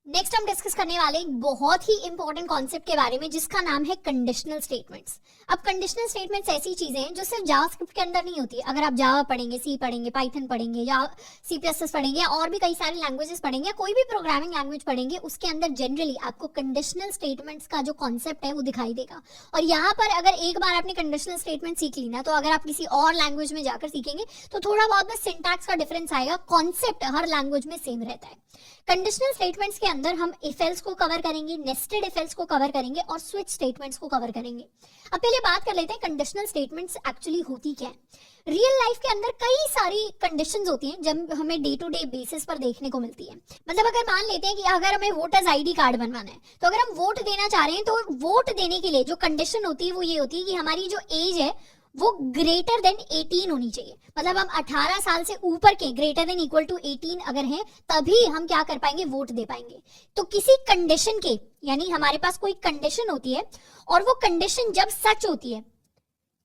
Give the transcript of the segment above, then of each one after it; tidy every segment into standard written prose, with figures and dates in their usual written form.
Next हम discuss करने वाले एक बहुत ही इंपॉर्टेंट कॉन्सेप्ट के बारे में जिसका नाम है कंडीशनल स्टेटमेंट्स। अब कंडीशनल स्टेटमेंट्स ऐसी चीजें हैं जो सिर्फ जावास्क्रिप्ट के अंदर नहीं होती। अगर आप जावा पढ़ेंगे, सी पढ़ेंगे, पाइथन पढ़ेंगे या सी प्लस प्लस पढ़ेंगे और भी कई सारी लैंग्वेजेस पढ़ेंगे, कोई भी प्रोग्रामिंग लैंग्वेज पढ़ेंगे, उसके अंदर जनरली आपको कंडीशनल स्टेटमेंट्स का जो कॉन्सेप्ट है वो दिखाई देगा। और यहाँ पर अगर एक बार आपने कंडीशनल स्टेटमेंट सीख ली ना, तो अगर आप किसी और लैंग्वेज में जाकर सीखेंगे तो थोड़ा बहुत बस सिंटैक्स का डिफरेंस आएगा, कॉन्सेप्ट हर लैंग्वेज में सेम रहता है। कंडीशनल स्टेटमेंट्स के अंदर हम इफ एल्स को कवर करेंगे, नेस्टेड इफ एल्स को कवर करेंगे और स्विच स्टेटमेंट्स को कवर करेंगे। अब पहले बात कर लेते हैं कंडीशनल स्टेटमेंट्स एक्चुअली होती क्या है। रियल लाइफ के अंदर कई सारी कंडीशंस होती हैं जब हमें डे टू डे बेसिस पर देखने को मिलती है। मतलब अगर मान लेते हैं कि अगर हमें वोटर्स आईडी कार्ड बनवाना है, तो अगर हम वोट देना चाह रहे हैं तो वोट देने के लिए जो कंडीशन होती है वो ये होती है कि हमारी जो एज है वो ग्रेटर देन 18 होनी चाहिए। मतलब हम 18 साल से ऊपर के, ग्रेटर देन इक्वल टू 18 अगर हैं, तभी हम क्या कर पाएंगे, वोट दे पाएंगे। तो किसी कंडीशन के, यानी हमारे पास कोई कंडीशन होती है और वो कंडीशन जब सच होती है,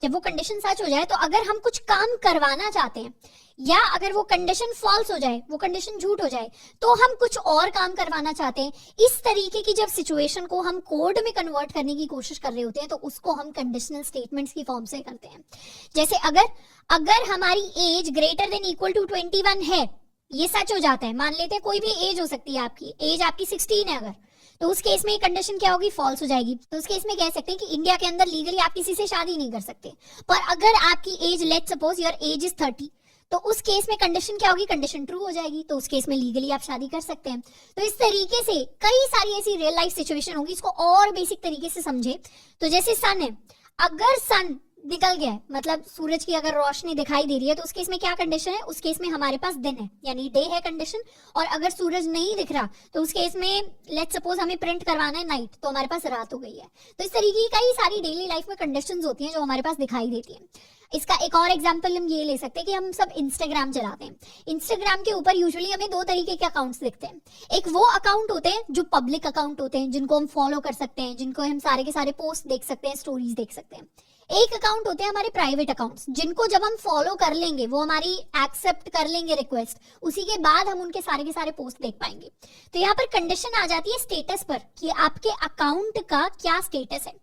जब वो कंडीशन सच हो जाए, तो अगर हम कुछ काम करवाना चाहते हैं या अगर वो कंडीशन फॉल्स हो जाए, वो कंडीशन झूठ हो जाए, तो हम कुछ और काम करवाना चाहते हैं, इस तरीके की जब सिचुएशन को हम कोड में कन्वर्ट करने की कोशिश कर रहे होते हैं, तो उसको हम कंडीशनल स्टेटमेंट्स की फॉर्म से करते हैं। जैसे अगर हमारी age greater than equal to 21 है, ये सच हो जाता है, मान लेते हैं कोई भी एज हो सकती है, आपकी एज आपकी 16 है अगर, तो उस केस में ये कंडीशन क्या होगी, फॉल्स हो जाएगी। तो उस केस में कह सकते हैं कि इंडिया के अंदर लीगली आप किसी से शादी नहीं कर सकते। पर अगर आपकी age, let's suppose your age is 30, तो उस केस में कंडीशन क्या होगी, कंडीशन ट्रू हो जाएगी। तो उस केस में लीगली आप शादी कर सकते हैं। तो इस तरीके से कई सारी ऐसी रियल लाइफ सिचुएशन होगी। इसको और बेसिक तरीके से समझे तो जैसे सन है, अगर सन निकल गया है, मतलब सूरज की अगर रोशनी दिखाई दे रही है, तो उस केस में क्या कंडीशन है, उस केस में हमारे पास दिन है, यानी डे है कंडीशन। और अगर सूरज नहीं दिख रहा, तो उस केस में लेट्स सपोज हमें प्रिंट करवाना है नाइट, तो हमारे पास रात हो गई है। तो इस तरीके की कई सारी डेली लाइफ में कंडीशंस होती हैं जो हमारे पास दिखाई देती हैं। इसका एक और एग्जांपल हम ये ले सकते हैं कि हम सब इंस्टाग्राम चलाते हैं। इंस्टाग्राम के ऊपर यूजुअली हमें दो तरीके के अकाउंट्स दिखते हैं। एक वो अकाउंट होते हैं जो पब्लिक अकाउंट होते हैं, जिनको हम फॉलो कर सकते हैं, जिनको हम सारे के सारे पोस्ट देख सकते हैं, स्टोरीज देख सकते हैं। एक अकाउंट होते हैं हमारे प्राइवेट अकाउंट्स, जिनको जब हम फॉलो कर लेंगे, वो हमारी एक्सेप्ट कर लेंगे रिक्वेस्ट, उसी के बाद हम उनके सारे के सारे पोस्ट देख पाएंगे। तो यहाँ पर कंडीशन आ जाती है स्टेटस पर कि आपके अकाउंट का क्या स्टेटस है।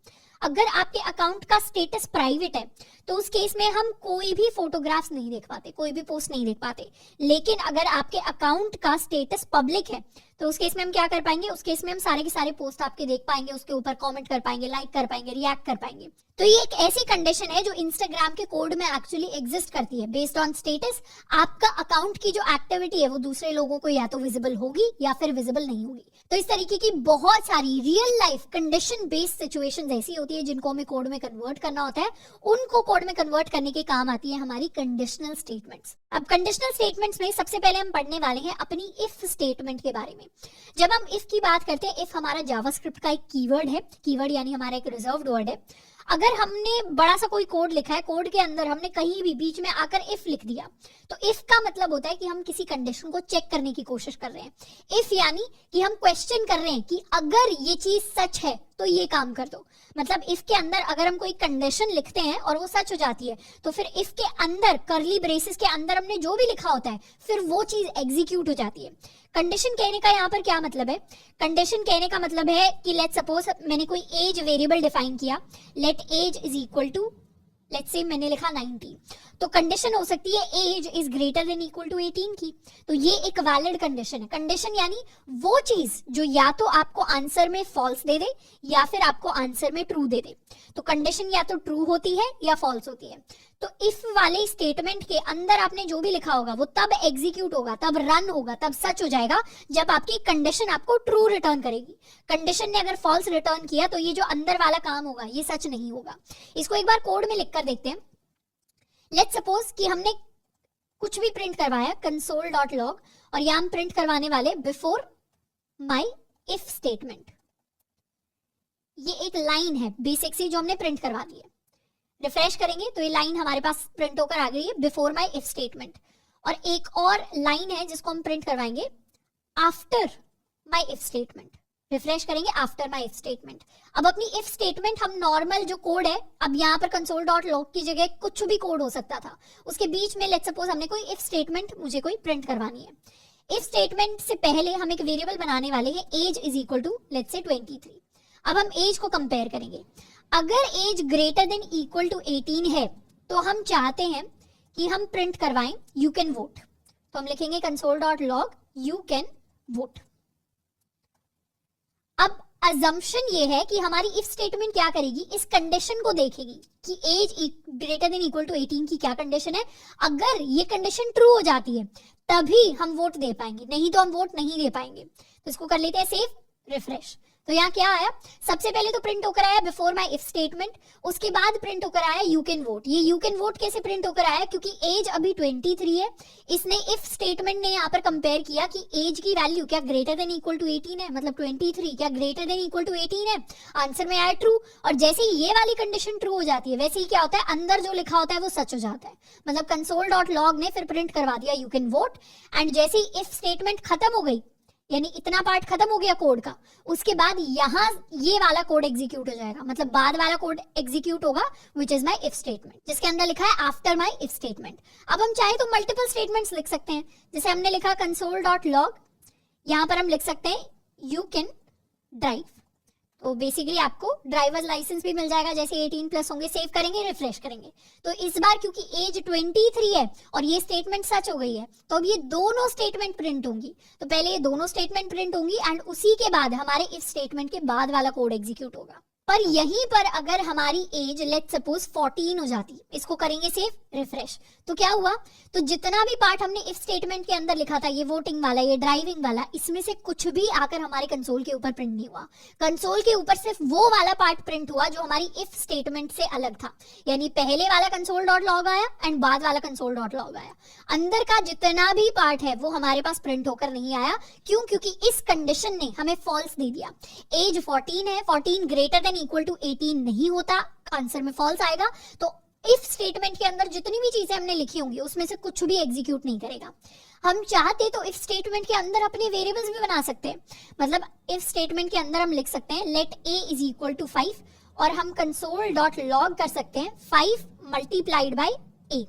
अगर आपके अकाउंट का स्टेटस प्राइवेट है, तो उस केस में हम कोई भी फोटोग्राफ्स नहीं देख पाते, कोई भी पोस्ट नहीं देख पाते। लेकिन अगर आपके अकाउंट का स्टेटस पब्लिक है, तो उस केस में हम क्या कर पाएंगे, उस केस में हम सारे के सारे पोस्ट आपके देख पाएंगे, उसके ऊपर कमेंट कर पाएंगे, लाइक कर पाएंगे, रिएक्ट कर पाएंगे। तो ये एक ऐसी कंडीशन है जो इंस्टाग्राम के कोड में एक्चुअली एग्जिस्ट करती है। बेस्ड ऑन स्टेटस आपका अकाउंट की जो एक्टिविटी है वो दूसरे लोगों को या तो विजिबल होगी या फिर विजिबल नहीं होगी। तो इस तरीके की बहुत सारी real life condition based situations ऐसी होती है जिनको हमें कोड में कन्वर्ट करना होता है। उनको कोड में कन्वर्ट करने के काम आती है हमारी कंडीशनल स्टेटमेंट्स। अब कंडीशनल स्टेटमेंट्स में सबसे पहले हम पढ़ने वाले हैं अपनी इफ स्टेटमेंट के बारे में। जब हम इफ की बात करते हैं, इफ हमारा जावास्क्रिप्ट का एक कीवर्ड है, कीवर्ड यानी हमारा एक रिजर्व्ड वर्ड है। अगर हमने बड़ा सा कोई कोड लिखा है, कोड के अंदर हमने कहीं भी बीच में आकर इफ लिख दिया, तो इफ का मतलब होता है कि हम किसी कंडीशन को चेक करने की कोशिश कर रहे हैं। इफ यानी कि हम क्वेश्चन कर रहे हैं कि अगर ये चीज सच है तो ये काम कर दो। मतलब इफ के अंदर अगर हम कोई कंडीशन लिखते हैं और वो सच हो जाती है, तो फिर इफ के अंदर कर्ली ब्रेसेस के अंदर हमने जो भी लिखा होता है, फिर वो चीज एग्जीक्यूट हो जाती है। कंडीशन कहने का यहाँ पर क्या मतलब है, कंडीशन कहने का मतलब है कि लेट्स सपोज मैंने कोई एज वेरिएबल डिफाइन किया, let age is equal to, let's say मैंने लिखा 90, तो कंडीशन हो सकती है age is greater than equal to 18 की। तो ये एक वैलिड कंडीशन है। कंडीशन यानी वो चीज जो या तो आपको आंसर में फॉल्स दे दे या फिर आपको आंसर में ट्रू दे दे। तो कंडीशन या तो ट्रू होती है या फॉल्स होती है। तो इफ वाले स्टेटमेंट के अंदर आपने जो भी लिखा होगा वो तब एग्जीक्यूट होगा, तब रन होगा, तब सच हो जाएगा जब आपकी कंडीशन आपको ट्रू रिटर्न करेगी। कंडीशन ने अगर फॉल्स रिटर्न किया तो ये जो अंदर वाला काम होगा ये सच नहीं होगा। इसको एक बार कोड में लिखकर देखते हैं। लेट्स सपोज कि हमने कुछ भी प्रिंट करवाया console.log और यहां हम प्रिंट करवाने वाले बिफोर माय इफ स्टेटमेंट। ये एक लाइन है बेसिक सी जो हमने प्रिंट करवा दी है। रिफ्रेश करेंगे तो ये लाइन हमारे पास प्रिंट होकर आ गई है बिफोर माय इफ स्टेटमेंट। और एक और लाइन है जिसको हम प्रिंट करवाएंगे after my if statement. Refresh करेंगे आफ्टर माय इफ स्टेटमेंट। अब अपनी इफ स्टेटमेंट हम नॉर्मल जो कोड है, अब यहाँ पर console.log की जगह कुछ भी कोड हो सकता था, उसके बीच में लेट्स सपोज हमने कोई इफ स्टेटमेंट मुझे कोई प्रिंट करवानी है। इफ स्टेटमेंट से पहले हम एक वेरिएबल बनाने वाले हैं age is equal to let's say 23। अब हम एज को कंपेयर करेंगे। अगर age greater than equal to 18 है तो हम चाहते हैं कि हम प्रिंट करवाएं यू कैन वोट। तो हम लिखेंगे console.log यू कैन वोट। अब अजम्पशन ये है कि हमारी इफ स्टेटमेंट क्या करेगी, इस कंडीशन को देखेगी कि age greater than equal to 18 की क्या कंडीशन है। अगर ये कंडीशन ट्रू हो जाती है तभी हम वोट दे पाएंगे, नहीं तो हम वोट नहीं दे पाएंगे। तो इसको कर लेते हैं सेव, रिफ्रेश। तो यहाँ क्या आया, सबसे पहले तो प्रिंट होकर आया बिफोर माय इफ स्टेटमेंट, उसके बाद प्रिंट होकर आया यू कैन वोट। ये यू कैन वोट कैसे प्रिंट होकर आया, क्योंकि एज अभी 23 है। इसने इफ स्टेटमेंट ने यहाँ पर कंपेयर किया कि एज की वैल्यू क्या ग्रेटर देन इक्वल टू 18 है, मतलब 23 क्या ग्रेटर देन इक्वल टू 18 है। आंसर में आया ट्रू। और जैसे ही ये वाली कंडीशन ट्रू हो जाती है वैसे ही क्या होता है, अंदर जो लिखा होता है वो सच हो जाता है। मतलब console.log ने फिर प्रिंट करवा दिया यू कैन वोट। एंड जैसे ही इफ स्टेटमेंट खत्म हो गई, यानी इतना पार्ट खत्म हो गया कोड का, उसके बाद यहां ये वाला कोड एग्जीक्यूट हो जाएगा, मतलब बाद वाला कोड एग्जीक्यूट होगा which is my if statement, जिसके अंदर लिखा है आफ्टर माय इफ स्टेटमेंट। अब हम चाहे तो मल्टीपल स्टेटमेंट्स लिख सकते हैं। जैसे हमने लिखा console.log, यहां पर हम लिख सकते हैं यू कैन ड्राइव। तो बेसिकली आपको ड्राइवर्स लाइसेंस भी मिल जाएगा जैसे 18 प्लस होंगे। सेव करेंगे, रिफ्रेश करेंगे, तो इस बार क्योंकि एज 23 है और ये स्टेटमेंट सच हो गई है तो अब ये दोनों स्टेटमेंट प्रिंट होंगी। तो पहले ये दोनों स्टेटमेंट प्रिंट होंगी एंड उसी के बाद हमारे इफ स्टेटमेंट के बाद वाला कोड एग्जीक्यूट होगा। पर यहीं पर अगर हमारी एज लेट्स सपोज 14 हो जाती, इसको करेंगे सेव, रिफ्रेश, तो क्या हुआ, तो जितना भी पार्ट हमने इफ स्टेटमेंट के अंदर लिखा था, ये वोटिंग वाला, ये ड्राइविंग वाला, इसमें से कुछ भी आकर हमारे कंसोल के ऊपर प्रिंट नहीं हुआ। कंसोल के ऊपर सिर्फ वो वाला पार्ट प्रिंट हुआ जो हमारी इफ स्टेटमेंट से अलग था। यानी पहले वाला console.log आया एंड बाद वाला console.log आया। अंदर का जितना भी पार्ट है वो हमारे पास प्रिंट होकर नहीं आया। क्यों? क्योंकि इस कंडीशन ने हमें फॉल्स दे दिया। एज 14 है, 14 ग्रेटर देन इक्वल टू 18 नहीं होता, आंसर में फॉल्स आएगा। तो इफ स्टेटमेंट के अंदर जितनी भी चीजें हमने लिखी होंगी उसमें से कुछ भी एग्जीक्यूट नहीं करेगा। हम चाहते तो इफ स्टेटमेंट के अंदर अपने वेरिएबल्स भी बना सकते हैं। मतलब इफ स्टेटमेंट के अंदर हम लिख सकते हैं let a is equal to 5 और हम console.log कर सकते हैं 5 मल्टीप्लाइड बाय a।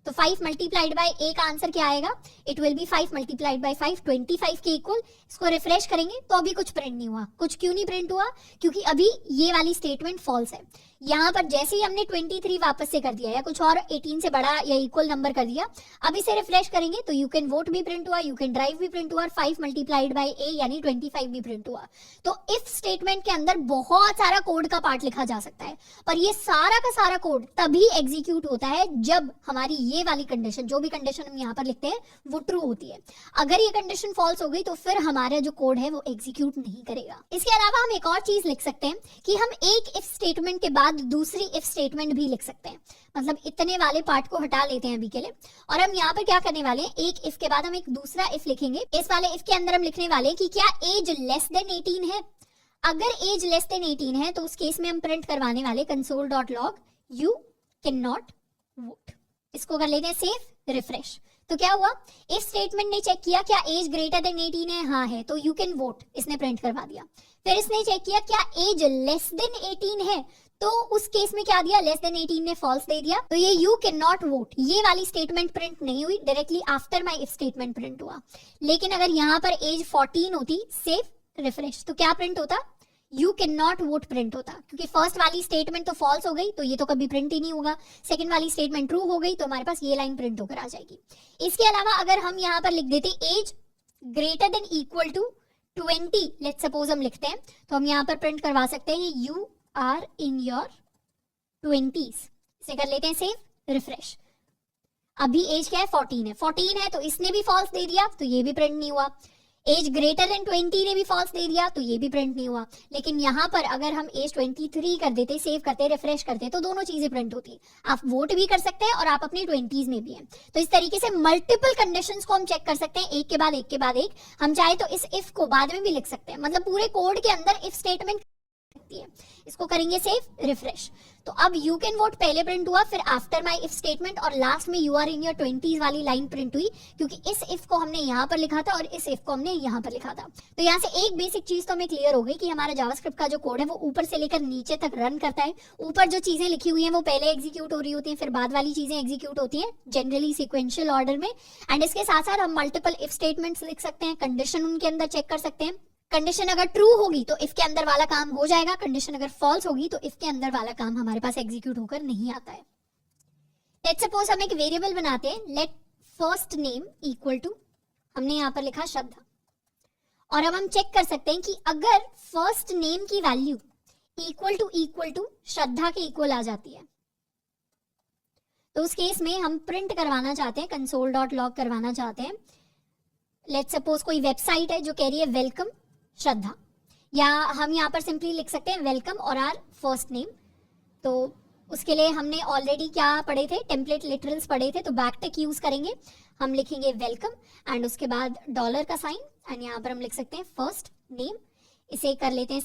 तो 5 मल्टीप्लाइड बाय a का आंसर क्या आएगा, it will be 5 multiplied by 5, 25 के इक्वल। इसको रिफ्रेश करेंगे तो अभी कुछ प्रिंट नहीं हुआ। कुछ क्यों नहीं प्रिंट हुआ, क्योंकि अभी ये वाली स्टेटमेंट फॉल्स है। यहाँ पर जैसे ही हमने 23 वापस से कर दिया या कुछ और 18 से बड़ा या इक्वल नंबर कर दिया, अब इसे रिफ्रेश करेंगे तो यू कैन वोट भी प्रिंट हुआ, यू कैन ड्राइव भी प्रिंट हुआ और 5 मल्टीप्लाइड बाय a यानी 25 भी प्रिंट हुआ। तो इफ स्टेटमेंट के अंदर बहुत सारा कोड का पार्ट लिखा जा सकता है, पर ये सारा का सारा कोड तभी एग्जीक्यूट होता है जब हमारी ये वाली कंडीशन, जो भी कंडीशन हम यहाँ पर लिखते हैं, वो ट्रू होती है। अगर ये कंडीशन फॉल्स हो गई तो फिर हमारा जो कोड है वो एग्जीक्यूट नहीं करेगा। इसके अलावा हम एक और चीज लिख सकते हैं कि हम एक इफ स्टेटमेंट के बाद दूसरी इफ स्टेटमेंट भी लिख सकते हैं। मतलब इतने वाले पार्ट को हटा लेते हैं अभी के लिए और हम यहाँ पर क्या करने वाले हैं, एक इफ के बाद हम एक दूसरा इफ लिखेंगे। इस वाले इफ के अंदर हम लिखने वाले हैं कि क्या एज लेस देन 18 है। अगर एज लेस देन 18 है तो उस केस में हम प्रिंट करवाने वाले console.log you can not vote. इसको कर लेते हैं सेव, रिफ्रेश। तो क्या हुआ, इफ स्टेटमेंट ने चेक किया क्या एज ग्रेटर देन 18 है, हाँ है, तो यू कैन वोट इसने प्रिंट करवा दिया। फिर इसने चेक किया क्या एज लेस देन 18 है, तो उस केस में क्या दिया, लेस देन 18 ने फॉल्स दे दिया। तो ये यू कैन नॉट वोट, ये वाली स्टेटमेंट प्रिंट नहीं हुई, directly after my if statement print हुआ। लेकिन अगर यहाँ पर एज 14 होती, सेव, रिफ्रेश, तो क्या प्रिंट होता, you can not vote print होता। क्योंकि फर्स्ट वाली स्टेटमेंट तो फॉल्स हो गई तो ये तो कभी प्रिंट ही नहीं होगा। सेकंड वाली स्टेटमेंट ट्रू हो गई तो हमारे पास ये लाइन प्रिंट होकर आ जाएगी। इसके अलावा अगर हम यहाँ पर लिख देते age greater than equal to 20, let's suppose हम लिखते हैं, तो हम यहाँ पर प्रिंट करवा सकते हैं you are in your 20s। इसे कर लेते हैं सेव, रिफ्रेश। अभी एज क्या है, 14 है, 14 है तो इसने भी फॉल्स दे दिया तो ये भी प्रिंट नहीं हुआ। एज ग्रेटर देन 20 ने भी फॉल्स दे दिया तो ये भी प्रिंट नहीं हुआ। लेकिन यहाँ पर अगर हम एज 23 कर देते, सेव करते, रिफ्रेश करते, तो दोनों चीजें प्रिंट होती। आप वोट भी कर सकते हैं और आप अपने 20s में भी हैं। तो इस तरीके से मल्टीपल कंडीशंस को हम चेक कर सकते हैं, एक के बाद एक के बाद एक। हम चाहे तो इस इफ को बाद में भी लिख सकते हैं, मतलब पूरे कोड के अंदर इफ स्टेटमेंट है। इसको करेंगे सेव, रिफ्रेश। तो अब यू कैन वोट पहले प्रिंट हुआ, फिर आफ्टर माई इफ स्टेटमेंट और लास्ट में you are in your 20s वाली लाइन प्रिंट हुई, क्योंकि इस इफ को हमने यहाँ पर लिखा था और इस इफ को हमने यहाँ पर लिखा था। तो यहाँ से एक बेसिक चीज तो हमें क्लियर हो गई कि हमारा जावास्क्रिप्ट का जो कोड है वो ऊपर से लेकर नीचे तक रन करता है। ऊपर जो चीजें लिखी हुई हैं वो पहले एग्जीक्यूट हो रही होती हैं, फिर बाद वाली चीजें एग्जीक्यूट होती हैं, जनरली सीक्वेंशियल ऑर्डर में। एंड इसके साथ साथ हम मल्टीपल इफ स्टेटमेंट्स लिख सकते हैं, कंडीशन उनके अंदर चेक कर सकते हैं। कंडीशन अगर ट्रू होगी तो इफ के अंदर वाला काम हो जाएगा, कंडीशन अगर फॉल्स होगी तो इफ के अंदर वाला काम हमारे पास एग्जीक्यूट होकर नहीं आता है। लेट्स सपोज हम एक वेरिएबल बनाते हैं, let first name equal to, हमने यहाँ पर लिखा श्रद्धा, और अब हम चेक कर सकते हैं कि अगर फर्स्ट नेम की वैल्यू इक्वल टू श्रद्धा के इक्वल आ जाती है तो उस केस में हम प्रिंट करवाना चाहते हैं, कंसोल डॉट लॉग करवाना चाहते हैं। लेट्स सपोज कोई वेबसाइट है जो कह रही है वेलकम श्रद्धा, या हम यहाँ पर सिंपली लिख सकते हैं वेलकम और आर फर्स्ट नेम। तो उसके लिए हमने ऑलरेडी क्या पढ़े थे, टेम्पलेट लिटरल्स पढ़े थे, तो बैकटिक यूज करेंगे। हम लिखेंगे वेलकम एंड उसके बाद डॉलर का साइन एंड यहाँ पर हम लिख सकते हैं फर्स्ट नेम। इसे कर लेते हैं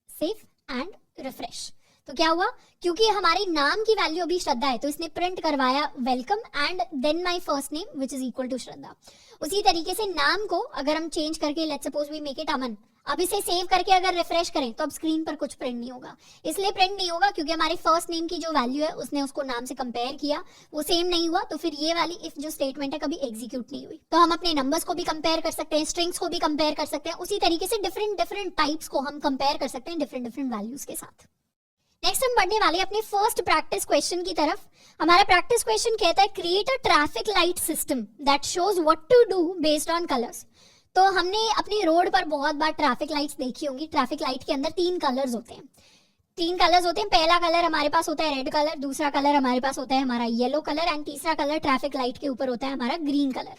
सेव एंड रिफ्रेश। तो क्या हुआ, क्योंकि हमारे नाम की वैल्यू अभी श्रद्धा है तो इसने प्रिंट करवाया welcome and then my first name which is equal to Shraddha. उसी तरीके से नाम को अगर हम चेंज करके let's suppose we make it Aman, अब इसे सेव करके अगर रिफ्रेश करें तो अब स्क्रीन पर कुछ प्रिंट नहीं होगा। इसलिए प्रिंट नहीं होगा क्योंकि हमारे फर्स्ट नेम की जो वैल्यू है उसने उसको नाम से कंपेयर किया, वो सेम नहीं हुआ, तो फिर ये वाली इफ जो स्टेटमेंट है कभी एग्जीक्यूट नहीं हुई। तो हम अपने नंबर्स को भी कंपेयर कर सकते हैं, स्ट्रिंग्स को भी कंपेयर कर सकते हैं, उसी तरीके से डिफरेंट टाइप्स को हम कंपेयर कर सकते हैं डिफरेंट वैल्यूज के साथ। नेक्स्ट हम बढ़ने वाले अपने फर्स्ट प्रैक्टिस क्वेश्चन की तरफ। हमारा प्रैक्टिस क्वेश्चन कहता है create a traffic light system that shows what to do based on colours. तो हमने अपनी रोड पर बहुत बार ट्रैफिक लाइट्स देखी होंगी। ट्रैफिक लाइट के अंदर तीन कलर्स होते हैं। पहला कलर हमारे पास होता है रेड कलर, दूसरा कलर हमारे पास होता है हमारा येलो कलर एंड तीसरा कलर ट्रैफिक लाइट के ऊपर होता है हमारा ग्रीन कलर।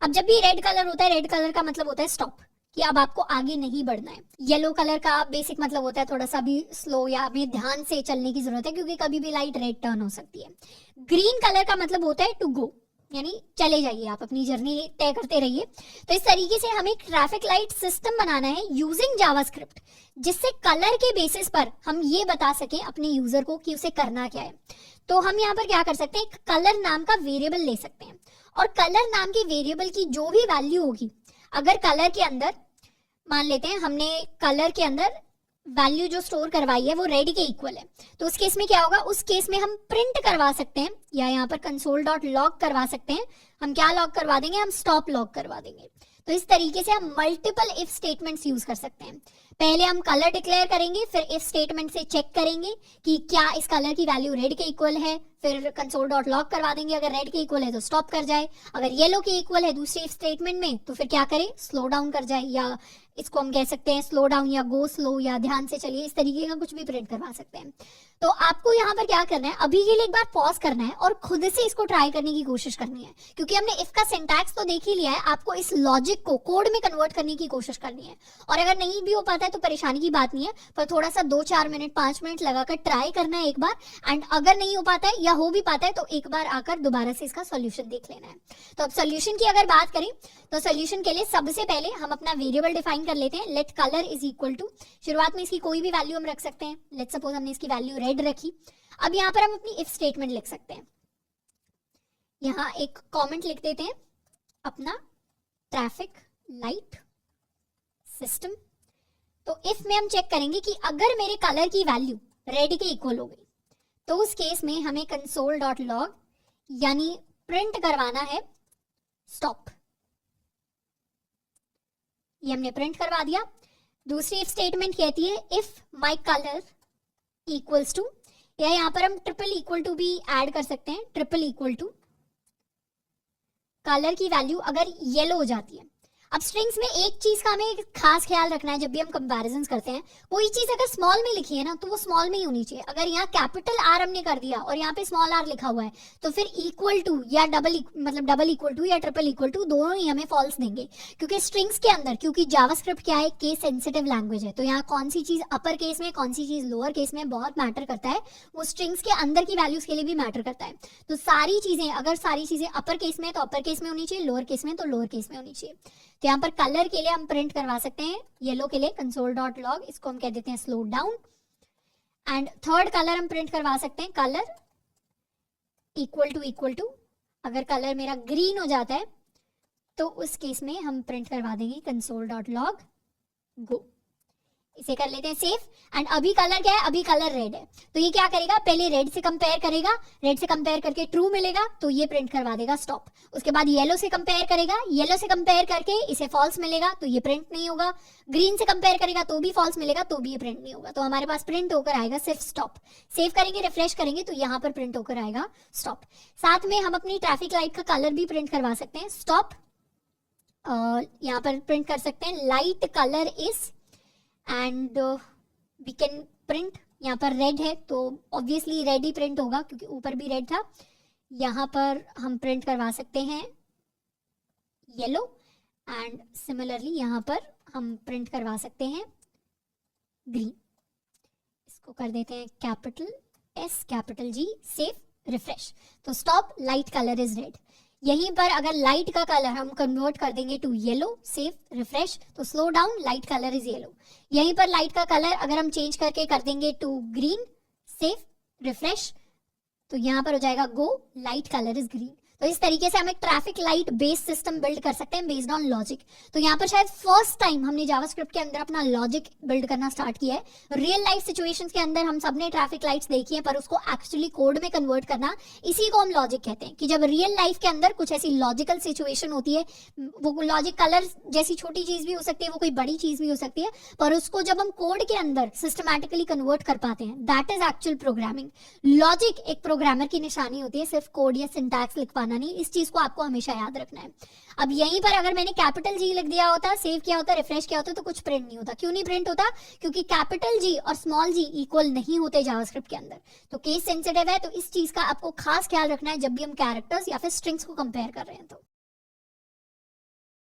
अब जब भी रेड कलर होता है, रेड कलर का मतलब होता है स्टॉप, कि अब आपको आगे नहीं बढ़ना है। येलो कलर का बेसिक मतलब होता है थोड़ा सा भी स्लो या हमें ध्यान से चलने की जरूरत है क्योंकि कभी भी लाइट रेड टर्न हो सकती है। ग्रीन कलर का मतलब होता है टू गो, यानी चले जाइए, आप अपनी जर्नी तय करते रहिए। तो इस तरीके से हमें ट्रैफिक लाइट सिस्टम बनाना है यूजिंग जावास्क्रिप्ट, जिससे कलर के बेसिस पर हम ये बता सकें अपने यूजर को कि उसे करना क्या है। तो हम यहाँ पर क्या कर सकते हैं, एक कलर नाम का वेरिएबल ले सकते हैं और कलर नाम के वेरिएबल की जो भी वैल्यू होगी, अगर कलर के अंदर मान लेते हैं हमने कलर के अंदर वैल्यू जो स्टोर करवाई है वो रेड के इक्वल है, तो उस केस में क्या होगा, उस केस में हम प्रिंट करवा सकते हैं या यहाँ पर कंसोल डॉट लॉग करवा सकते हैं। हम क्या लॉग करवा देंगे, हम स्टॉप लॉग करवा देंगे। तो इस तरीके से हम मल्टीपल इफ स्टेटमेंट्स यूज कर सकते हैं। पहले हम कलर डिक्लेयर करेंगे, फिर इफ स्टेटमेंट से चेक करेंगे कि क्या इस कलर की वैल्यू रेड के इक्वल है, फिर कंसोल डॉट लॉग करवा देंगे, अगर रेड के इक्वल है तो स्टॉप कर जाए, अगर येलो के इक्वल है दूसरे इफ स्टेटमेंट में तो फिर क्या करे, स्लो डाउन कर जाए, या इसको हम कह सकते हैं स्लो डाउन या गो स्लो या ध्यान से चलिए, इस तरीके का कुछ भी प्रिंट करवा सकते हैं। तो आपको यहाँ पर क्या करना है, अभी के लिए एक बार पॉज करना है और खुद से इसको ट्राई करने की कोशिश करनी है, क्योंकि हमने इफ का सिंटैक्स तो देख ही लिया है, आपको इस लॉजिक को कोड में कन्वर्ट करने की कोशिश करनी है। और अगर नहीं भी हो पाता है तो परेशानी की बात नहीं है, पर थोड़ा सा 2-4 मिनट 5 मिनट लगाकर ट्राई करना है एक बार, एंड अगर नहीं हो पाता है या हो भी पाता है तो एक बार आकर दोबारा से इसका सॉल्यूशन देख लेना है। तो अब सॉल्यूशन की अगर बात करें तो सॉल्यूशन के लिए सबसे पहले हम अपना वेरिएबल डिफाइन कर लेते हैं, let colour is equal to, शुरुआत में इसकी कोई भी वैल्यू हम रख सकते हैं। लेट्स सपोज हमने इसकी वैल्यू रेड रखी। अब यहाँ पर हम अपनी इफ स्टेटमेंट लिख सकते हैं। यहाँ एक कमेंट लिख देते हैं, अपना ट्रैफिक लाइट सिस्टम। तो इफ में हम चेक करेंगे कि अगर मेरे कलर की वैल्यू रेड के इक्वल हो गई तो उस केस में हमें कंसोल डॉट लॉग यानी प्रिंट करवाना है स्टॉप। ये हमने प्रिंट करवा दिया। दूसरी इफ स्टेटमेंट कहती है if my colour equals to, या यहाँ पर हम ट्रिपल इक्वल टू भी ऐड कर सकते हैं, ट्रिपल इक्वल टू कलर की वैल्यू अगर येलो हो जाती है। अब स्ट्रिंग्स में एक चीज का हमें खास ख्याल रखना है, जब भी हम कंपैरिजंस करते हैं, कोई चीज अगर स्मॉल में लिखी है ना तो वो स्मॉल में ही होनी चाहिए। अगर यहाँ कैपिटल आर हमने कर दिया और यहाँ पे स्मॉल आर लिखा हुआ है तो फिर इक्वल टू या डबल इक्वल टू या ट्रिपल इक्वल टू दोनों ही हमें फॉल्स देंगे, क्योंकि स्ट्रिंग्स के अंदर, क्योंकि जावास्क्रिप्ट क्या है, केस सेंसिटिव लैंग्वेज है, तो यहाँ कौन सी चीज अपर केस में कौन सी चीज लोअर केस में बहुत मैटर करता है, वो स्ट्रिंग्स के अंदर की वैल्यूज के लिए भी मैटर करता है। तो सारी चीजें, अगर सारी चीजें अपर केस में तो अपर केस में होनी चाहिए, लोअर केस में तो लोअर केस में होनी चाहिए। तो यहाँ पर कलर के लिए हम प्रिंट करवा सकते हैं येलो के लिए console.log, इसको हम कह देते हैं slow down. And third colour हम प्रिंट करवा सकते हैं कलर इक्वल टू, अगर कलर मेरा ग्रीन हो जाता है तो उस केस में हम प्रिंट करवा देंगे console.log go। इसे कर लेते हैं सेव। एंड अभी कलर क्या है, अभी कलर रेड है, तो ये क्या करेगा, पहले रेड से कंपेयर करेगा, रेड से कंपेयर करके ट्रू मिलेगा तो ये प्रिंट करवा देगा स्टॉप। उसके बाद येलो से कंपेयर करेगा, येलो से कंपेयर करके इसे फॉल्स मिलेगा तो ये प्रिंट नहीं होगा। ग्रीन से कंपेयर करेगा तो भी फॉल्स मिलेगा तो भी ये प्रिंट नहीं होगा। तो हमारे पास प्रिंट होकर आएगा सिर्फ स्टॉप। सेव करेंगे, रिफ्रेश करेंगे तो यहाँ पर प्रिंट होकर आएगा स्टॉप। साथ में हम अपनी ट्रैफिक लाइट का कलर भी प्रिंट करवा सकते हैं स्टॉप। यहाँ पर प्रिंट कर सकते हैं light colour is, and we can print, यहाँ पर रेड है तो ऑब्वियसली रेड ही प्रिंट होगा क्योंकि ऊपर भी रेड था। यहाँ पर हम प्रिंट करवा सकते हैं येलो, एंड सिमिलरली यहाँ पर हम प्रिंट करवा सकते हैं ग्रीन। इसको कर देते हैं capital S capital G, save refresh. तो stop light colour is red. यहीं पर अगर लाइट का कलर हम कन्वर्ट कर देंगे टू येलो, सेव रिफ्रेश, तो slow down light colour is yellow. यहीं पर लाइट का कलर अगर हम चेंज करके कर देंगे टू ग्रीन, सेव रिफ्रेश, तो यहाँ पर हो जाएगा गो लाइट कलर इज ग्रीन। तो इस तरीके से हम एक traffic light based system build कर सकते हैं बेस्ड ऑन लॉजिक। तो यहाँ पर शायद फर्स्ट टाइम हमने जावास्क्रिप्ट के अंदर अपना लॉजिक बिल्ड करना स्टार्ट किया है। रियल लाइफ सिचुएशंस के अंदर हम सबने ट्रैफिक लाइट्स देखी है, पर उसको एक्चुअली कोड में कन्वर्ट करना, इसी को हम लॉजिक कहते हैं। कि जब रियल लाइफ के अंदर कुछ ऐसी लॉजिकल सिचुएशन होती है, वो लॉजिक कलर जैसी छोटी चीज भी हो सकती है, वो कोई बड़ी चीज भी हो सकती है, पर उसको जब हम कोड के अंदर सिस्टमैटिकली कन्वर्ट कर पाते हैं, that is actual programming. Logic एक प्रोग्रामर की निशानी होती है, सिर्फ कोड या सिंटैक्स लिखवाना नहीं। इस चीज को आपको हमेशा याद रखना है। अब यहीं पर अगर मैंने कैपिटल G लिख दिया होता, सेव किया होता, रिफ्रेश किया होता, तो कुछ प्रिंट नहीं होता। क्यों नहीं प्रिंट होता? क्योंकि कैपिटल G और स्मॉल g इक्वल नहीं होते जावास्क्रिप्ट के अंदर। तो केस सेंसिटिव है, तो इस चीज का आपको खास ख्याल रखना है जब भी हम कैरेक्टर्स या फिर स्ट्रिंग्स को कंपेयर कर रहे हैं। तो